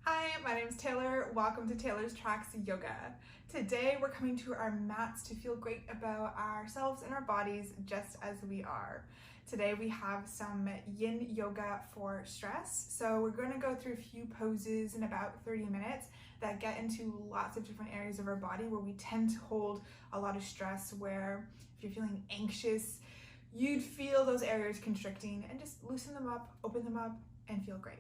Hi, my name is Taylor. Welcome to Taylor's Tracks Yoga. Today we're coming to our mats to feel great about ourselves and our bodies just as we are. Today we have some yin yoga for stress. So we're going to go through a few poses in about 30 minutes that get into lots of different areas of our body where we tend to hold a lot of stress, where if you're feeling anxious, you'd feel those areas constricting, and just loosen them up, open them up, and feel great.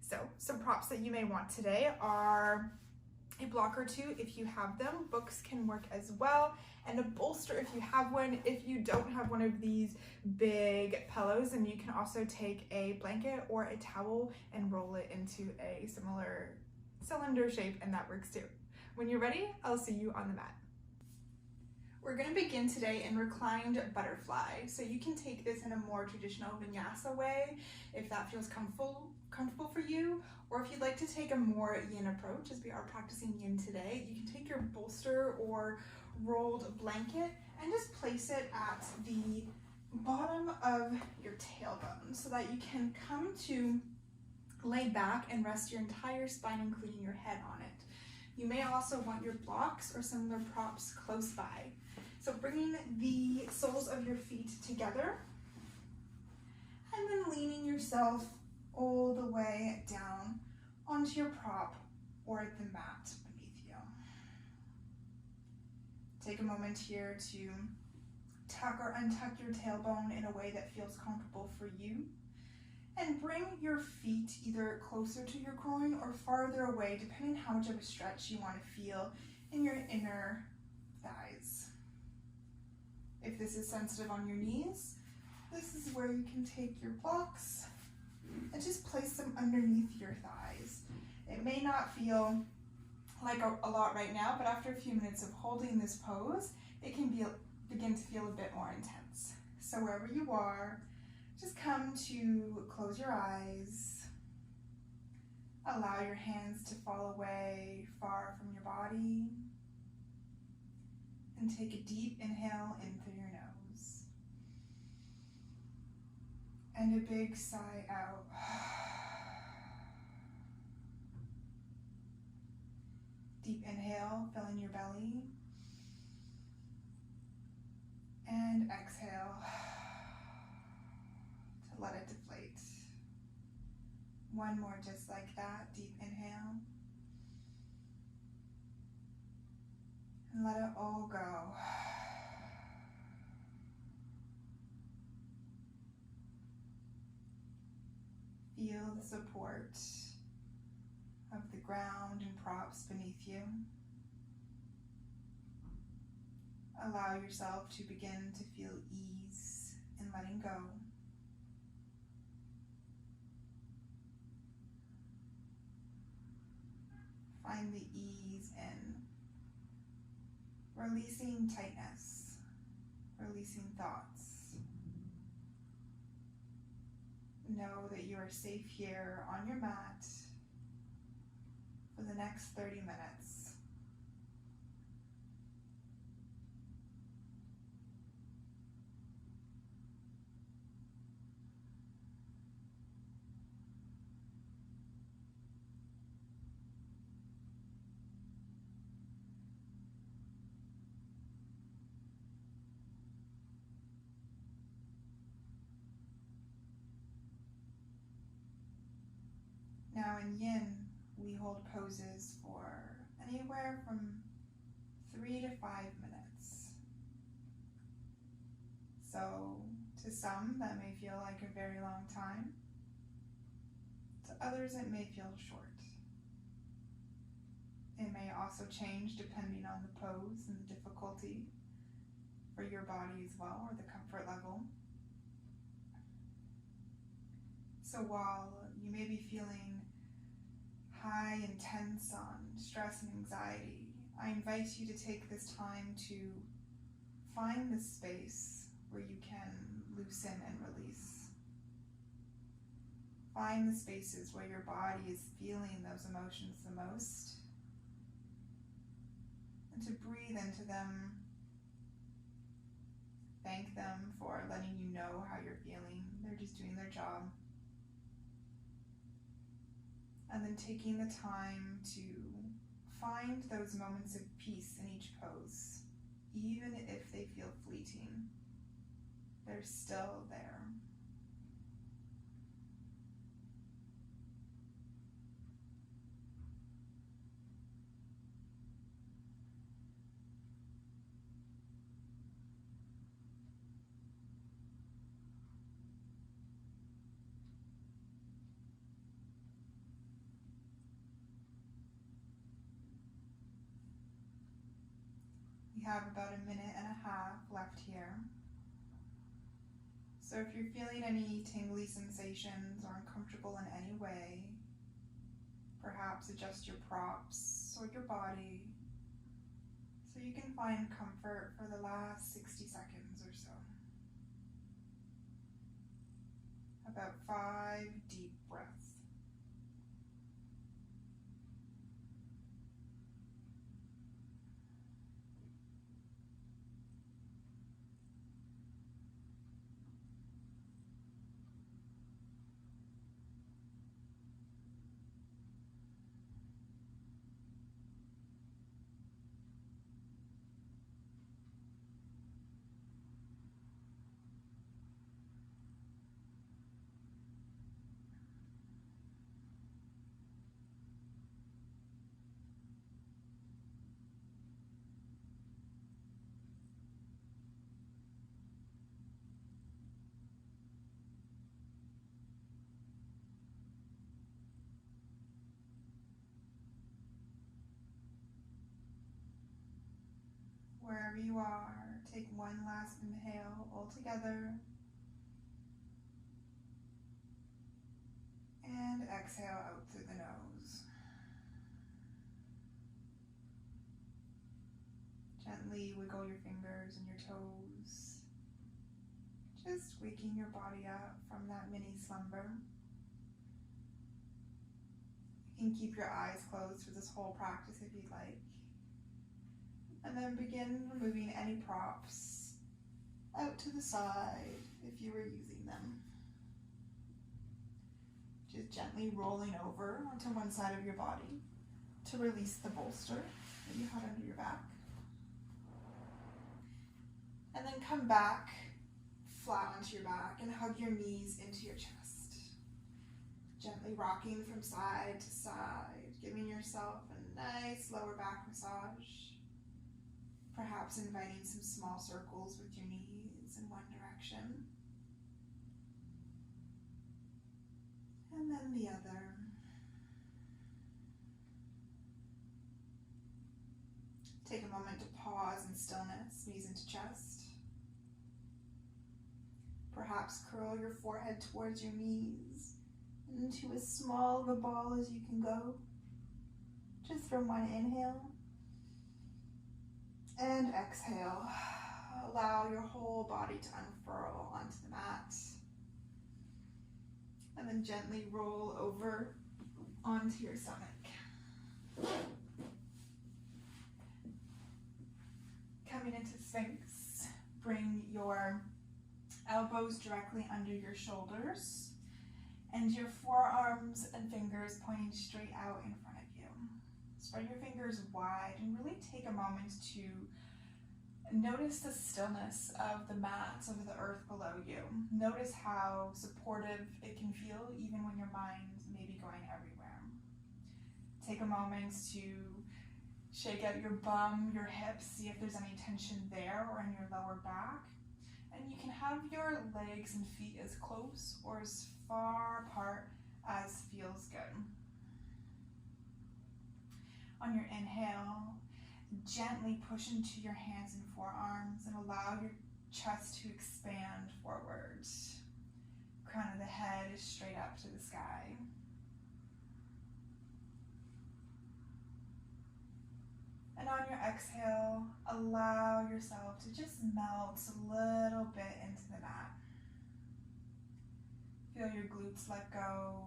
So some props that you may want today are a block or two if you have them. Books can work as well, and a bolster if you have one. If you don't have one of these big pillows, then you can also take a blanket or a towel and roll it into a similar cylinder shape, and that works too. When you're ready, I'll see you on the mat. We're going to begin today in reclined butterfly. So you can take this in a more traditional vinyasa way if that feels comfortable for you, or if you'd like to take a more yin approach, as we are practicing yin today, you can take your bolster or rolled blanket and just place it at the bottom of your tailbone so that you can come to lay back and rest your entire spine, including your head, on it. You may also want your blocks or similar props close by. So bringing the soles of your feet together and then leaning yourself all the way down onto your prop or the mat beneath you. Take a moment here to tuck or untuck your tailbone in a way that feels comfortable for you, and bring your feet either closer to your groin or farther away, depending how much of a stretch you want to feel in your inner thighs. If this is sensitive on your knees, this is where you can take your blocks and just place them underneath your thighs. It may not feel like a lot right now, but after a few minutes of holding this pose, it can begin to feel a bit more intense. So wherever you are, just come to close your eyes. Allow your hands to fall away far from your body. And take a deep inhale in through your nose. And a big sigh out. Deep inhale, filling your belly. And exhale to let it deflate. One more just like that. Deep inhale. And let it all go. Feel the support of the ground and props beneath you. Allow yourself to begin to feel ease in letting go. Find the ease in releasing tightness, releasing thoughts. Know that you are safe here on your mat for the next 30 minutes. Now in yin, we hold poses for anywhere from 3 to 5 minutes. So to some, that may feel like a very long time. To others, it may feel short. It may also change depending on the pose and the difficulty for your body as well, or the comfort level. So while you may be feeling high and tense on stress and anxiety, I invite you to take this time to find the space where you can loosen and release. Find the spaces where your body is feeling those emotions the most, and to breathe into them. Thank them for letting you know how you're feeling. They're just doing their job. And then taking the time to find those moments of peace in each pose, even if they feel fleeting, they're still there. We have about 1.5 minutes left here. So if you're feeling any tingly sensations or uncomfortable in any way, perhaps adjust your props or your body so you can find comfort for the last 60 seconds or so. About 5 deep breaths. Wherever you are, take one last inhale all together. And exhale out through the nose. Gently wiggle your fingers and your toes. Just waking your body up from that mini slumber. You can keep your eyes closed for this whole practice if you'd like. And then begin removing any props out to the side if you were using them. Just gently rolling over onto one side of your body to release the bolster that you had under your back. And then come back flat onto your back and hug your knees into your chest. Gently rocking from side to side, giving yourself a nice lower back massage. Perhaps inviting some small circles with your knees in one direction. And then the other. Take a moment to pause in stillness, knees into chest. Perhaps curl your forehead towards your knees into as small of a ball as you can go. Just from one inhale. And exhale. Allow your whole body to unfurl onto the mat. And then gently roll over onto your stomach. Coming into Sphinx, bring your elbows directly under your shoulders and your forearms and fingers pointing straight out in front of you. Spread your fingers wide and really take a moment to notice the stillness of the mat, of the earth below you. Notice how supportive it can feel even when your mind may be going everywhere. Take a moment to shake out your bum, your hips, see if there's any tension there or in your lower back. And you can have your legs and feet as close or as far apart as feels good. On your inhale, gently push into your hands and forearms and allow your chest to expand forward. Crown of the head is straight up to the sky. And on your exhale, allow yourself to just melt a little bit into the mat. Feel your glutes let go.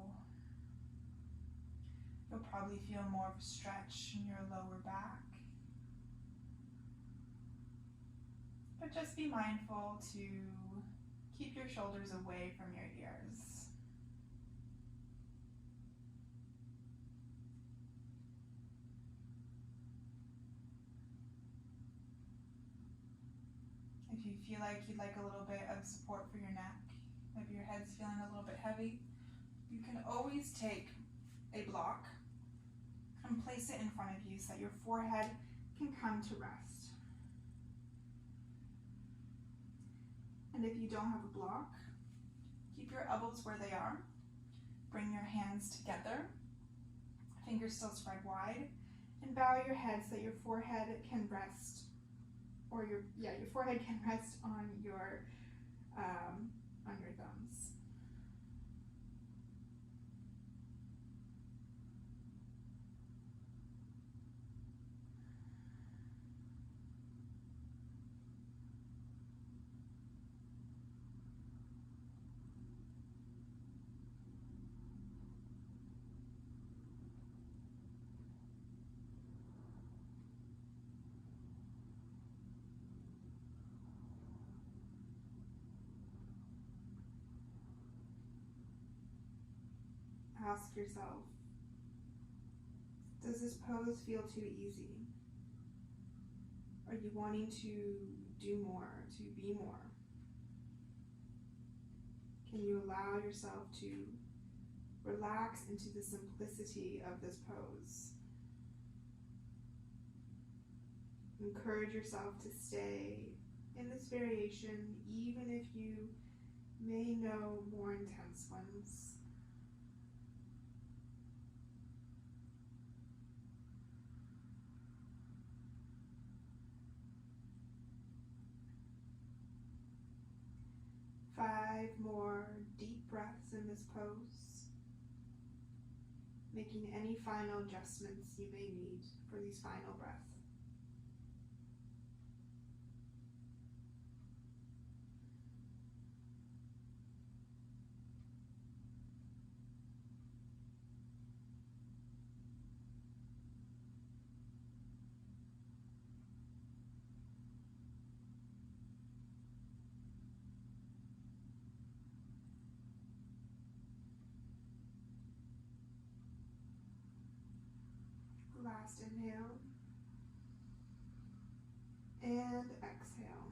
You'll probably feel more of a stretch in your lower back. But just be mindful to keep your shoulders away from your ears. feel like you'd like a little bit of support for your neck, maybe your head's feeling a little bit heavy, you can always take a block and place it in front of you so that your forehead can come to rest. And if you don't have a block, keep your elbows where they are. Bring your hands together, fingers still spread wide, and bow your head so that your forehead can rest, or your forehead can rest on your thumbs. Ask yourself, does this pose feel too easy? Are you wanting to do more, to be more? Can you allow yourself to relax into the simplicity of this pose? Encourage yourself to stay in this variation, even if you may know more intense ones. Five more deep breaths in this pose, making any final adjustments you may need for these final breaths. Last inhale and exhale.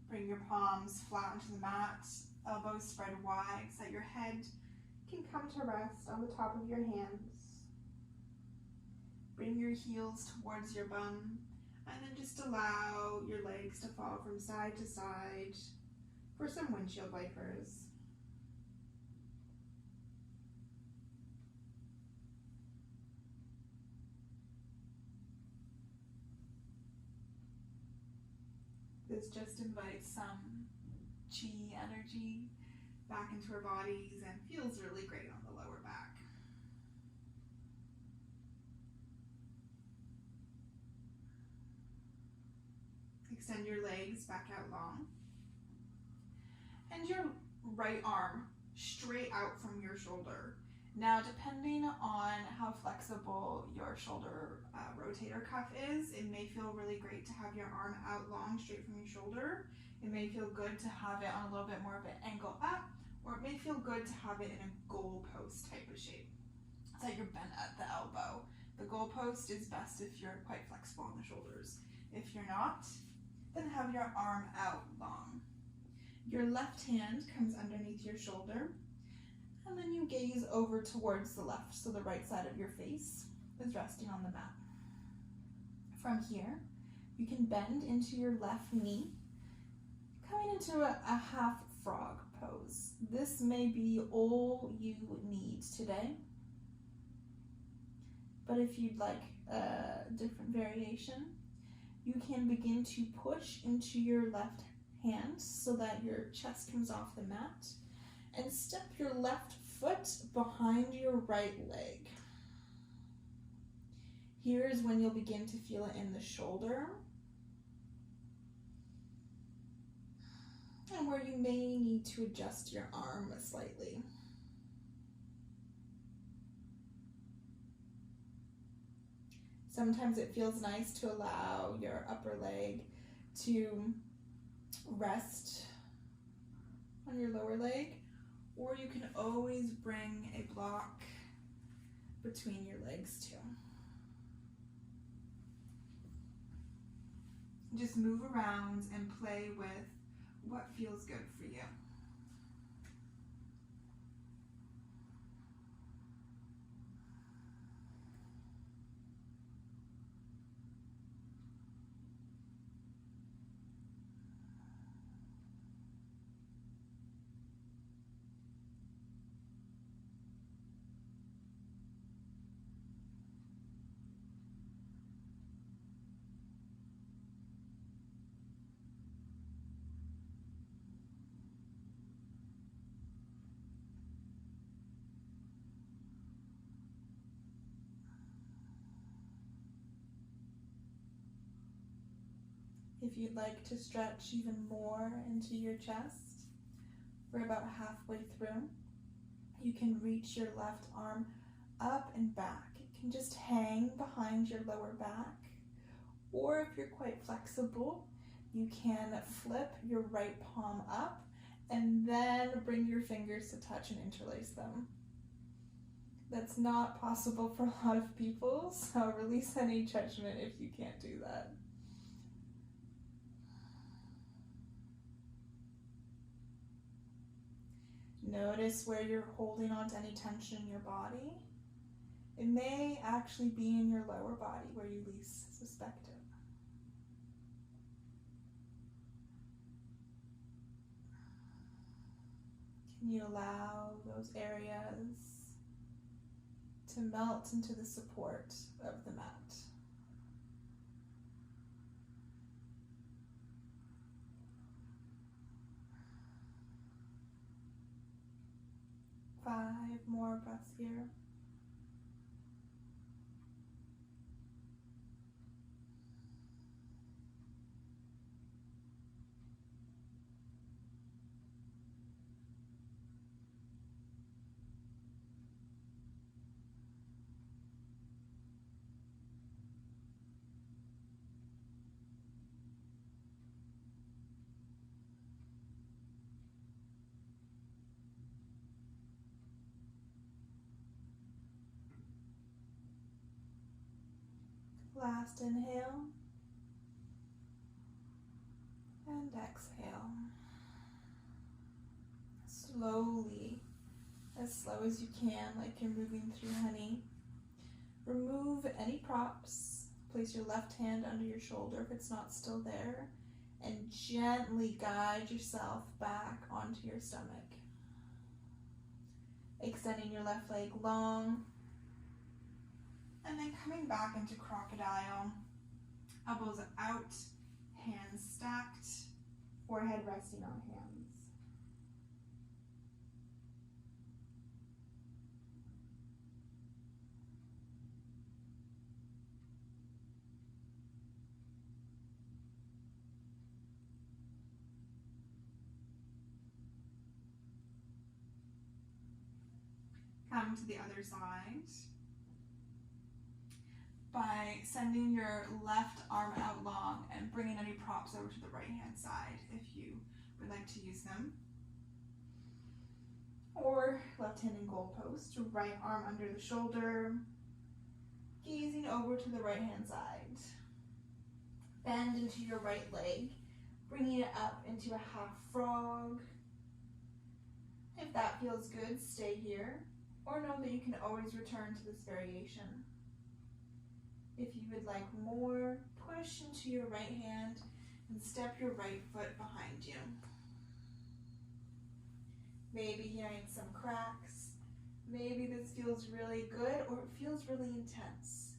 Bring your palms flat onto the mat, elbows spread wide so that your head can come to rest on the top of your hands. Bring your heels towards your bum and then just allow your legs to fall from side to side for some windshield wipers. This just invites some chi energy back into our bodies and feels really great on the lower back. Extend your legs back out long. And your right arm straight out from your shoulder. Now, depending on how flexible your shoulder rotator cuff is, it may feel really great to have your arm out long, straight from your shoulder. It may feel good to have it on a little bit more of an angle up, or it may feel good to have it in a goalpost type of shape, so that you're bent at the elbow. The goalpost is best if you're quite flexible on the shoulders. If you're not, then have your arm out long. Your left hand comes underneath your shoulder, and then you gaze over towards the left, so the right side of your face is resting on the mat. From here, you can bend into your left knee, coming into a half frog pose. This may be all you need today, but if you'd like a different variation, you can begin to push into your left hand so that your chest comes off the mat, and step your left foot behind your right leg. Here's when you'll begin to feel it in the shoulder, and where you may need to adjust your arm slightly. Sometimes it feels nice to allow your upper leg to rest on your lower leg, or you can always bring a block between your legs too. Just move around and play with what feels good for you. If you'd like to stretch even more into your chest, we're about halfway through. You can reach your left arm up and back. It can just hang behind your lower back. Or if you're quite flexible, you can flip your right palm up and then bring your fingers to touch and interlace them. That's not possible for a lot of people, so release any judgment if you can't do that. Notice where you're holding on to any tension in your body. It may actually be in your lower body where you least suspect it. Can you allow those areas to melt into the support of the mat? Five more breaths here. Last inhale and exhale. Slowly, as slow as you can, like you're moving through honey. Remove any props. Place your left hand under your shoulder if it's not still there, and gently guide yourself back onto your stomach. Extending your left leg long, and then coming back into crocodile. Elbows out, hands stacked, forehead resting on hands. Come to the other side by sending your left arm out long and bringing any props over to the right hand side if you would like to use them. Or left hand in goalpost, right arm under the shoulder, gazing over to the right hand side. Bend into your right leg, bringing it up into a half frog. If that feels good, stay here, or know that you can always return to this variation. If you would like more, push into your right hand and step your right foot behind you. Maybe hearing some cracks. Maybe this feels really good or it feels really intense.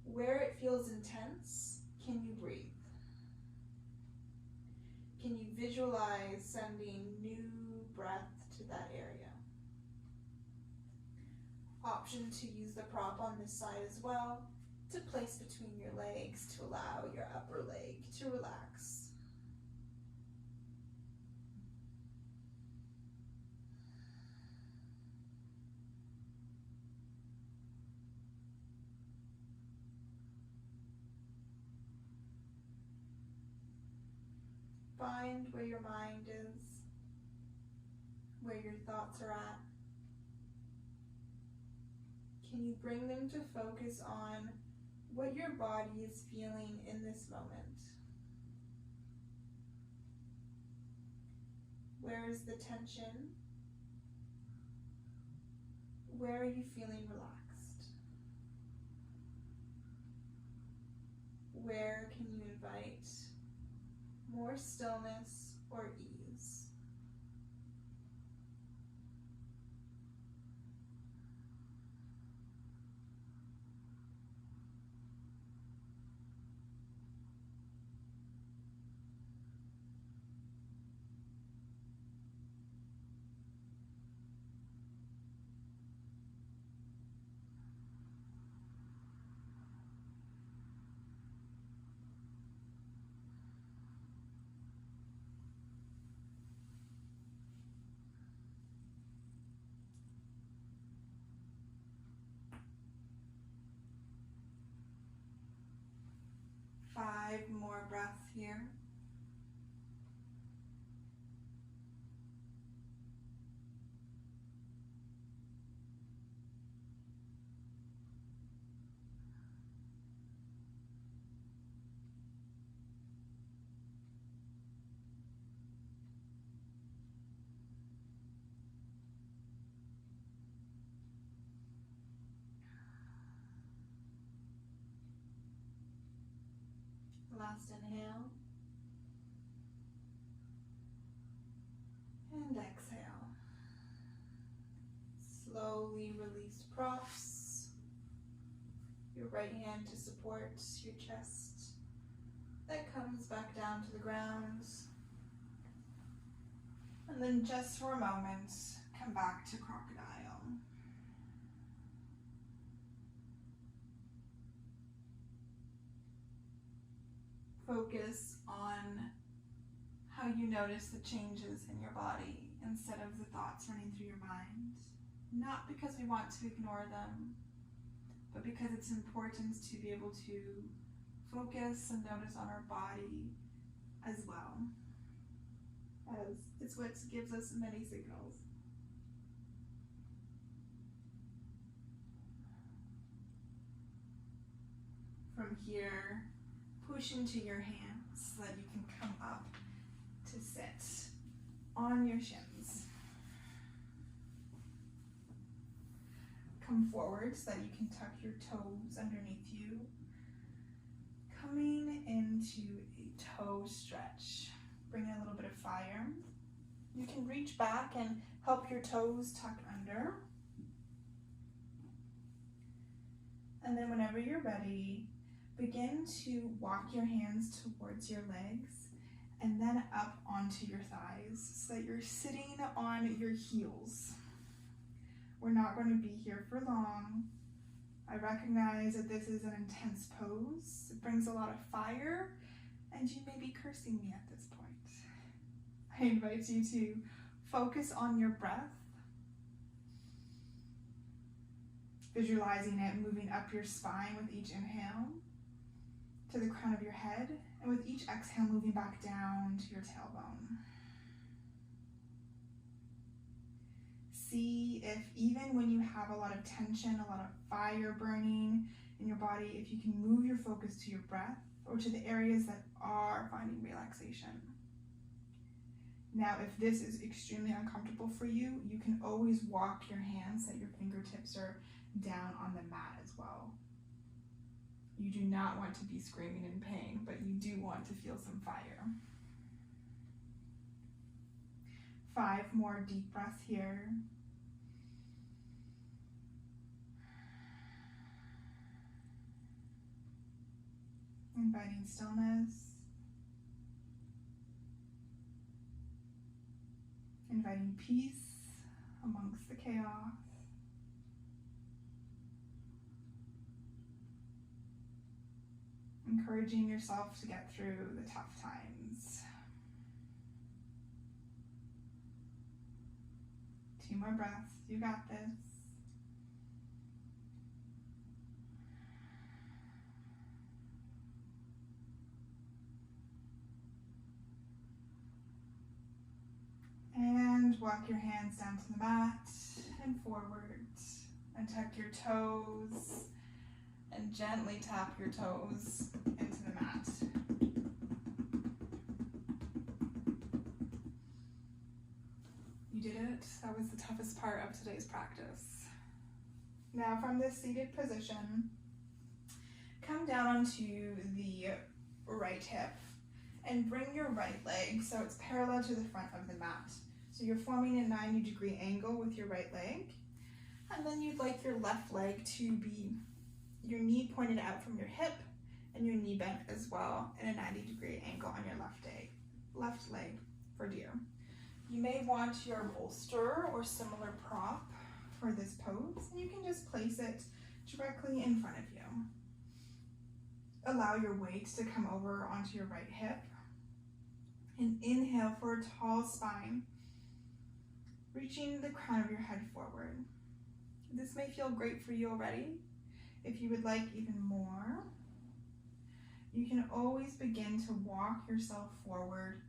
Where it feels intense, can you breathe? Can you visualize sending new breath to that area? Option to use the prop on this side as well, to place between your legs to allow your upper leg to relax. Find where your mind is, where your thoughts are at. Can you bring them to focus on what your body is feeling in this moment? Where is the tension? Where are you feeling relaxed? Where can you invite more stillness or ease? Five more breaths here. Last inhale. And exhale. Slowly release props. Your right hand to support your chest. That comes back down to the ground. And then just for a moment, come back to crocodile. Focus on how you notice the changes in your body instead of the thoughts running through your mind. Not because we want to ignore them, but because it's important to be able to focus and notice on our body as well, as it's what gives us many signals. From here, push into your hands so that you can come up to sit on your shins. Come forward so that you can tuck your toes underneath you. Coming into a toe stretch. Bring a little bit of fire. You can reach back and help your toes tuck under. And then whenever you're ready, begin to walk your hands towards your legs and then up onto your thighs so that you're sitting on your heels. We're not going to be here for long. I recognize that this is an intense pose. It brings a lot of fire, and you may be cursing me at this point. I invite you to focus on your breath, visualizing it moving up your spine with each inhale to the crown of your head, and with each exhale moving back down to your tailbone. See if even when you have a lot of tension, a lot of fire burning in your body, if you can move your focus to your breath or to the areas that are finding relaxation. Now, if this is extremely uncomfortable for you, you can always walk your hands so that your fingertips are down on the mat as well. You do not want to be screaming in pain, but you do want to feel some fire. 5 more deep breaths here. Inviting stillness. Inviting peace amongst the chaos. Encouraging yourself to get through the tough times. 2 more breaths. You got this. And walk your hands down to the mat and forward. And tuck your toes and gently tap your toes into the mat. That was the toughest part of today's practice. Now from this seated position, come down onto the right hip and bring your right leg so it's parallel to the front of the mat. So you're forming a 90-degree angle with your right leg, and then you'd like your left leg to be your knee pointed out from your hip and your knee bent as well in a 90-degree angle on your left leg for deer. You may want your bolster or similar prop for this pose, and you can just place it directly in front of you. Allow your weight to come over onto your right hip, and inhale for a tall spine, reaching the crown of your head forward. This may feel great for you already. If you would like even more, you can always begin to walk yourself forward,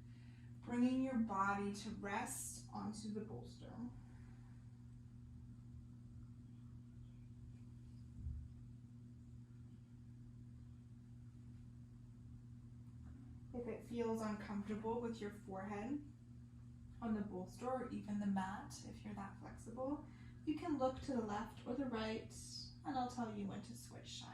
bringing your body to rest onto the bolster. If it feels uncomfortable with your forehead on the bolster or even the mat, if you're that flexible, you can look to the left or the right, and I'll tell you when to switch sides.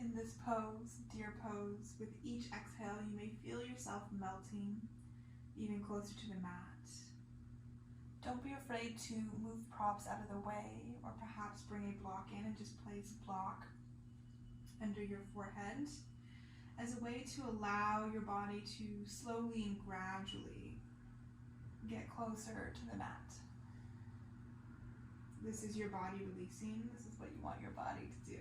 In this pose, deer pose, with each exhale, you may feel yourself melting even closer to the mat. Don't be afraid to move props out of the way, or perhaps bring a block in and just place a block under your forehead as a way to allow your body to slowly and gradually get closer to the mat. This is your body releasing. This is what you want your body to do.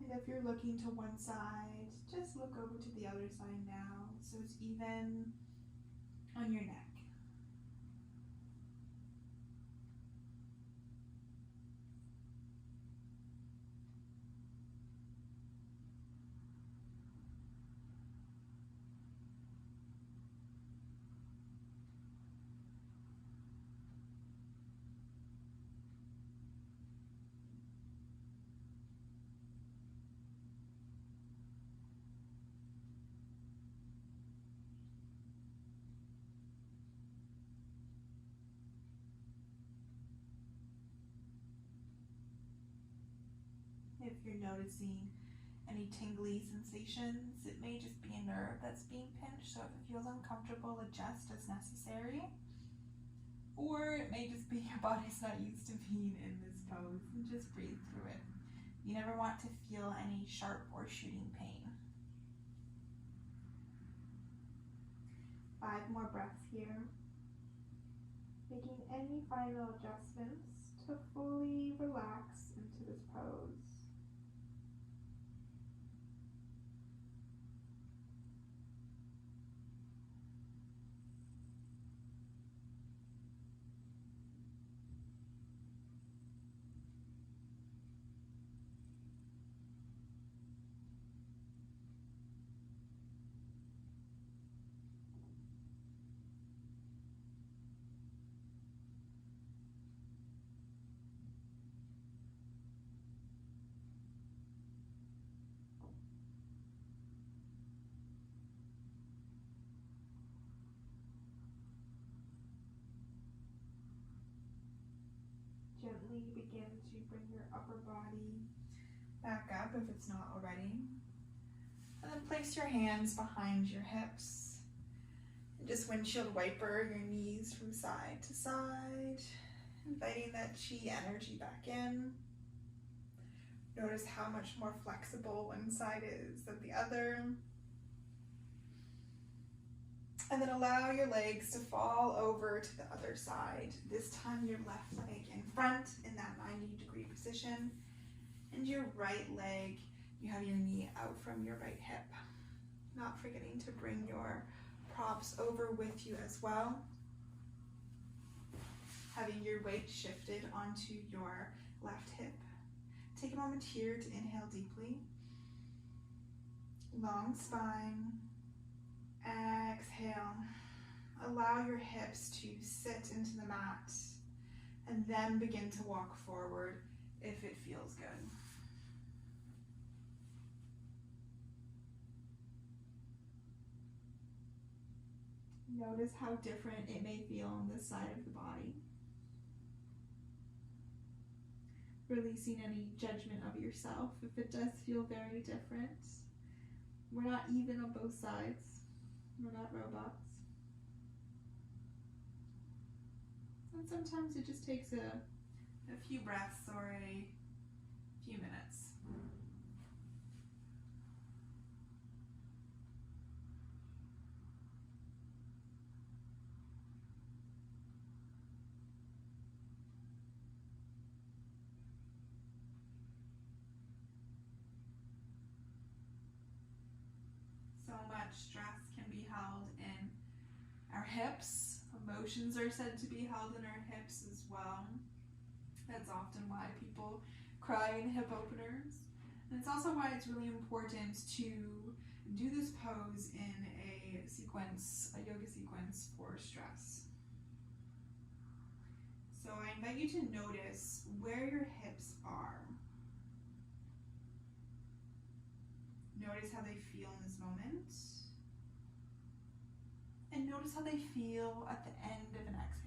And if you're looking to one side, just look over to the other side now, so it's even on your neck. If you're noticing any tingly sensations, it may just be a nerve that's being pinched, so if it feels uncomfortable, adjust as necessary. Or it may just be your body's not used to being in this pose, and just breathe through it. You never want to feel any sharp or shooting pain. 5 more breaths here. Making any final adjustments to fully relax into this pose. Gently begin to bring your upper body back up if it's not already. And then place your hands behind your hips. And just windshield wiper your knees from side to side, inviting that chi energy back in. Notice how much more flexible one side is than the other. And then allow your legs to fall over to the other side. This time your left leg in front in that 90-degree position. And your right leg, you have your knee out from your right hip. Not forgetting to bring your props over with you as well. Having your weight shifted onto your left hip. Take a moment here to inhale deeply. Long spine. Exhale. Allow your hips to sit into the mat and then begin to walk forward if it feels good. Notice how different it may feel on this side of the body. Releasing any judgment of yourself if it does feel very different. We're not even on both sides. We're not robots. And sometimes it just takes a few breaths or a few minutes. So much stress can be held in our hips. Emotions are said to be held in our hips as well. That's often why people cry in hip openers. And it's also why it's really important to do this pose in a yoga sequence for stress. So I invite you to notice where your hips are. Notice how they feel in this moment. And notice how they feel at the end of an exhale.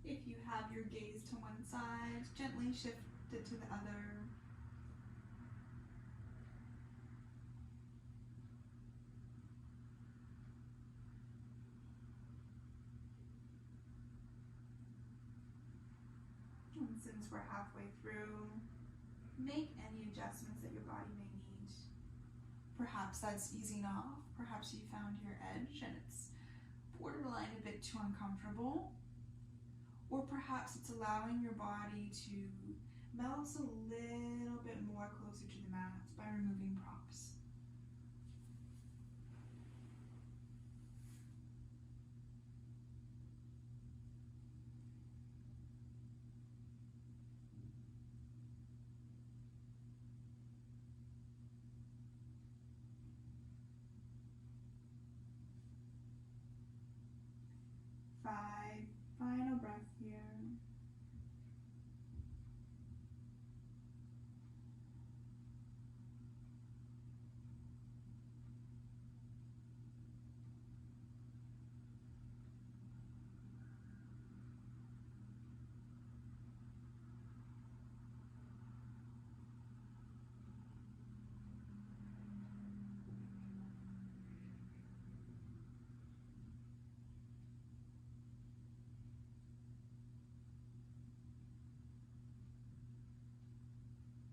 If you have your gaze to one side, gently shift it to the other. And since we're halfway through, make any adjustments that your body may need. Perhaps that's easing off. Perhaps you found your edge and it's borderline a bit too uncomfortable. Or perhaps it's allowing your body to melt a little bit more closer to the mat by removing props. Final breath here.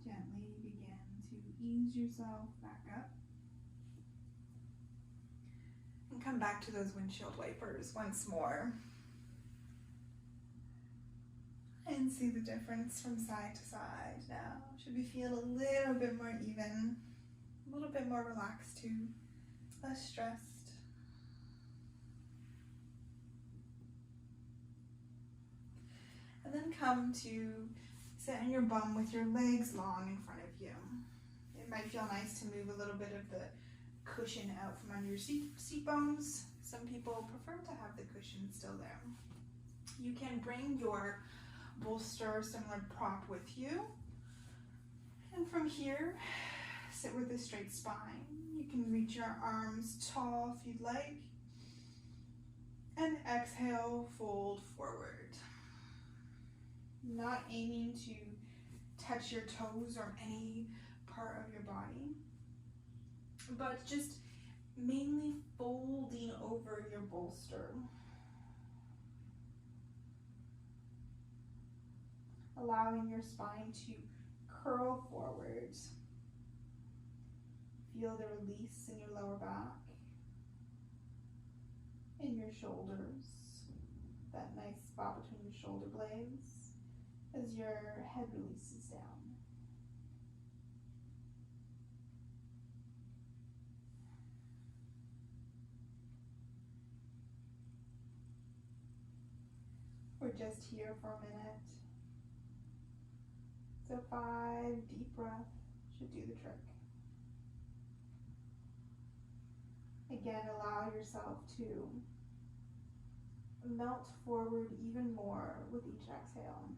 Gently begin to ease yourself back up. And come back to those windshield wipers once more. And see the difference from side to side now. Should we feel a little bit more even, a little bit more relaxed too, less stressed. And then come to sit on your bum with your legs long in front of you. It might feel nice to move a little bit of the cushion out from under your seat bones. Some people prefer to have the cushion still there. You can bring your bolster, similar prop with you. And from here, sit with a straight spine. You can reach your arms tall if you'd like. And exhale, fold forward. Not aiming to touch your toes or any part of your body, but just mainly folding over your bolster. Allowing your spine to curl forwards. Feel the release in your lower back, in your shoulders, that nice spot between your shoulder blades as your head releases down. We're just here for a minute. So 5 deep breaths should do the trick. Again, allow yourself to melt forward even more with each exhale.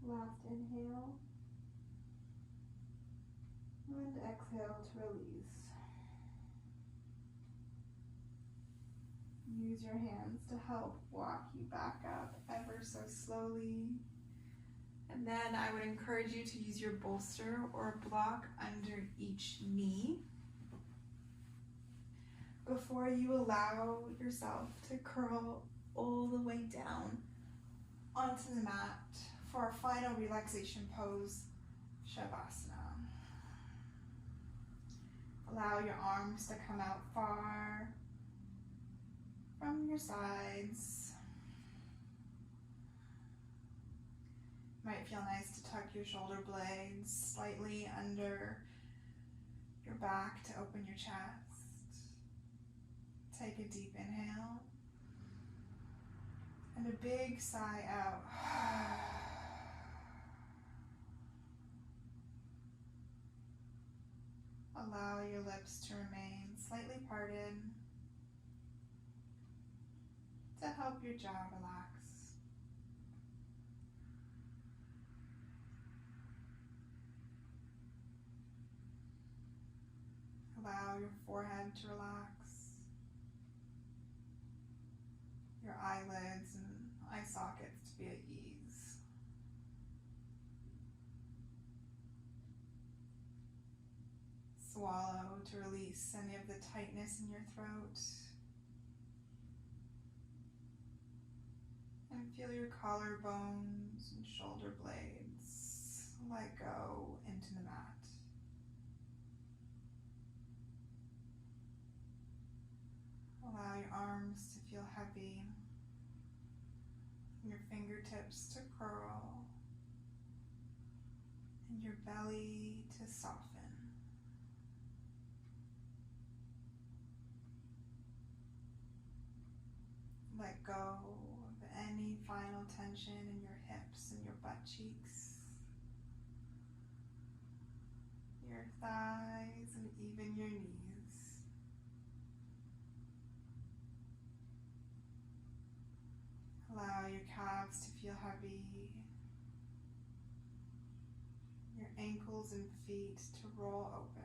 Last inhale, and exhale to release. Use your hands to help walk you back up ever so slowly. And then I would encourage you to use your bolster or block under each knee before you allow yourself to curl all the way down onto the mat for our final relaxation pose, Shavasana. Allow your arms to come out far from your sides. Might feel nice to tuck your shoulder blades slightly under your back to open your chest. Take a deep inhale and a big sigh out. Allow your lips to remain slightly parted to help your jaw relax. Allow your forehead to relax, your eyelids and eye sockets to be at ease. Swallow to release any of the tightness in your throat. And feel your collarbones and shoulder blades let go into the mat. Allow your arms to feel heavy, your fingertips to curl, and your belly to soften. Let go of any final tension in your hips and your butt cheeks, your thighs, and even your knees. Allow your calves to feel heavy, your ankles and feet to roll open.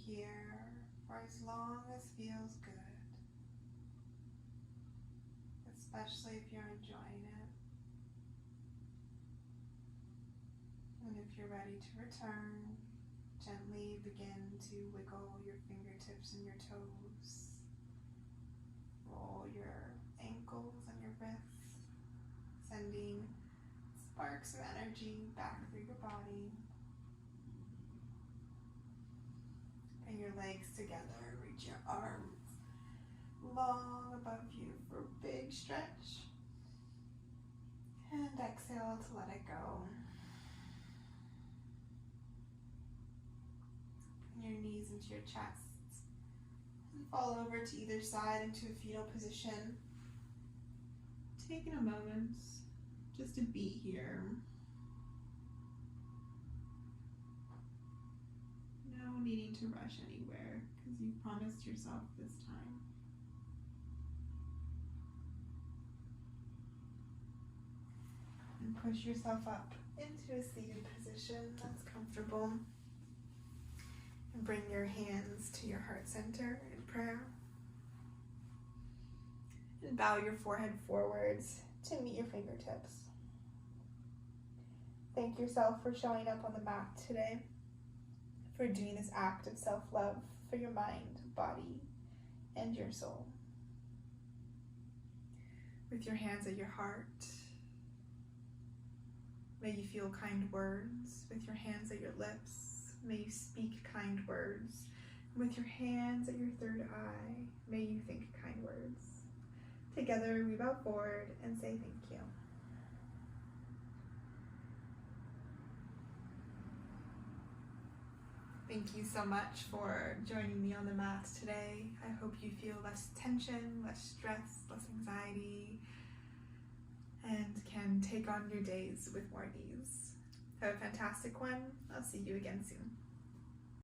here for as long as feels good, especially if you're enjoying it. And if you're ready to return, gently begin to wiggle your fingertips and your toes. Roll your ankles and your wrists, sending sparks of energy back through your body. Bring your legs together, reach your arms long above you for a big stretch. And exhale to let it go. Bring your knees into your chest. And fall over to either side into a fetal position. Taking a moment just to be here. No needing to rush anywhere because you promised yourself this time. And push yourself up into a seated position that's comfortable. And bring your hands to your heart center in prayer. And bow your forehead forwards to meet your fingertips. Thank yourself for showing up on the mat today, for doing this act of self-love for your mind, body, and your soul. With your hands at your heart, may you feel kind words. With your hands at your lips, may you speak kind words. With your hands at your third eye, may you think kind words. Together we bow forward and say thank you. Thank you so much for joining me on the mat today. I hope you feel less tension, less stress, less anxiety, and can take on your days with more ease. Have a fantastic one. I'll see you again soon.